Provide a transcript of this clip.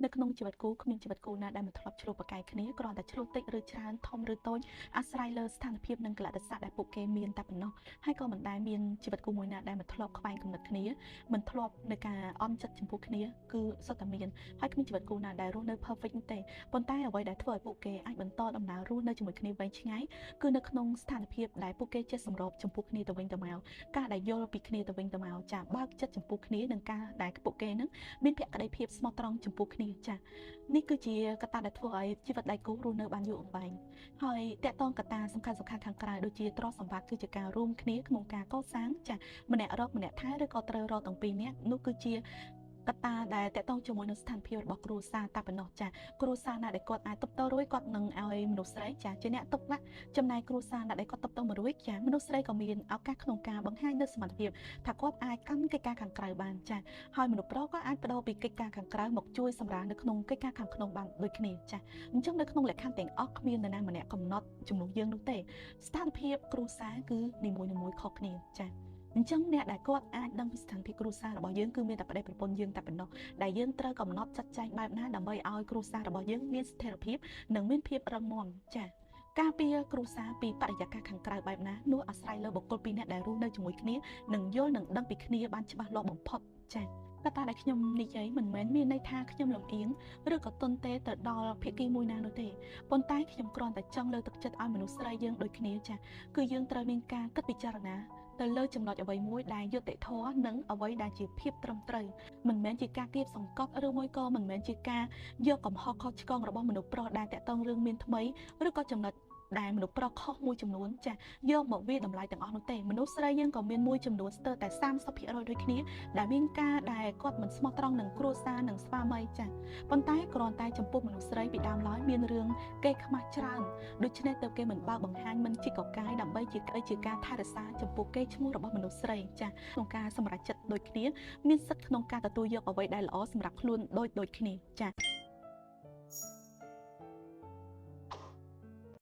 នៅក្នុងជីវិតគូគ្មានជីវិតគូណាដែលមិនធ្លាប់ឆ្លុះប្រកែកគ្នាគ្រាន់តែឆ្លុះតិចឬច្រើនធំឬតូចអាស្រ័យលើស្ថានភាពនិងកលៈទេសៈដែលពួកគេមានតែប៉ុណ្ណោះហើយក៏មិនដែលមានជីវិតគូមួយណាដែលមិនធ្លាប់ខ្វែងគំនិតគ្នាមិនធ្លាប់នៅការអន់ចិត្តចំពោះគ្នាគឺសុទ្ធតែមានហើយគ្មានជីវិតគូណាដែលរស់នៅ perfect ទេប៉ុន្តែអ្វីដែលធ្វើឲ្យពួកគេអាចបន្តដំណើររស់នៅជាមួយគ្នាវែងឆ្ងាយគឺនៅក្នុងស្ថានភាពដែលពួកគេចេះសម្របចំពោះគ្នាទៅវិញទៅមកការដែលយល់ពីគ្នាទៅវិញទៅមកចាបើកចិត្តចំពោះគ្នានិងការដែលពួកគេនឹងមានភក្ដីភាពស្មោះត្រង់ចំពោះគ្នាចានេះគឺជាកត្តាដែលធ្វើឲ្យជីវិតដៃគូរស់នៅបានយូរអង្វែងហើយតកតងកត្តាសំខាន់ខាងក្រៅដូចជាទ្រព្យសម្បត្តិគឺជាការរួមគ្នាក្នុងការកសាងចាម្នាក់រកម្នាក់ថែឬក៏ត្រូវរកទាំងពីរនាក់នោះគឺជាកត្តាដែលតកតងជាមួយនឹងស្ថានភាពរបស់គ្រួសារតែប៉ុណ្ណោះចាគ្រួសារណាដែលគាត់អាចទប់ទល់រួចគាត់នឹងឲ្យមនុស្សស្រីចាជាអ្នកទប់ដាក់ចំណែកគ្រួសារណាដែលគាត់ទប់ទល់មិនរួចចាមនុស្សស្រីក៏មានឱកាសក្នុងការបង្ហាញនូវសមត្ថភាពថាគាត់អាចកាន់កិច្ចការខាងក្រៅបានចាហើយមនុស្សប្រុសក៏អាចបដូរពីកិច្ចការខាងក្រៅមកជួយសម្រាលនៅក្នុងកិច្ចការខាងក្នុងបានដូចគ្នាចាអញ្ចឹងនៅក្នុងលក្ខខណ្ឌទាំងអស់គ្មាននរណាម្នាក់កំណត់ជំនួសយើងនោះទេស្ថានភាពគ្រួសារគឺនីមួយៗខុសគ្នាចាអញ្ចឹងអ្នកដែលគាត់អាចដឹងពីស្ថានភាពគ្រួសាររបស់យើងគឺមានតែប្តីប្រពន្ធយើងតែប៉ុណ្ណោះដែលយើងត្រូវកំណត់ចាត់ចែងបែបណាដើម្បីឲ្យគ្រួសាររបស់យើងមានស្ថិរភាពនិងមានភាពរឹងមាំចាការពារគ្រួសារពីបរិយាកាសខាងក្រៅបែបណានោះអាស្រ័យលើបុគ្គលពីរនាក់ដែលរស់នៅជាមួយគ្នានិងយល់និងដឹងពីគ្នាបានច្បាស់លាស់បំផុតចាកត្តាដែលខ្ញុំនិយាយមិនមែនមានន័យថាខ្ញុំលំអៀងឬក៏ទន់ទេទៅដល់ភាគីមួយណានោះទេប៉ុន្តែខ្ញុំគ្រាន់តែចង់លើកទឹកចិត្តឲ្យមនុស្សស្រីយើងដូចគ្នាចាគឺយើងត្រូវមានការគិតពិចារណាទៅលើចំណុចអ្វីមួយដែលយុត្តិធម៌និងអ្វីដែលជាភាពត្រឹមត្រូវមិនមែនជាការគៀបសង្កត់ឬមួយក៏មិនមែនជាការយកកំហុសខុសឆ្គងរបស់មនុស្សប្រុសដែលតាក់ទងរឿងមានថ្មីឬក៏ចំណុចដែលមនុស្សប្រុសខុសមួយចំនួនចាយកមកវាតម្លៃទាំងអស់នោះទេមនុស្សស្រីយើងក៏មានមួយចំនួនស្ទើរតែ 30% ដូចគ្នាដែលមានការដែលគាត់មិនស្មោះត្រង់នឹងគ្រួសារនិងស្វាមីចាប៉ុន្តែគ្រាន់តែចំពោះមនុស្សស្រីពីដើមឡើយមានរឿងគេខ្មាស់ច្រើនដូច្នេះទៅគេមិនបើកបង្ហាញមិនជីកកកាយដើម្បីជាក្តីជាការថែរក្សាចំពោះគេឈ្មោះរបស់មនុស្សស្រីចាក្នុងការសម្រេចចិត្តដូចគ្នាមានសិទ្ធិក្នុងការទទួលយកអ្វីដែលល្អសម្រាប់ខ្លួនដូចគ្នាចា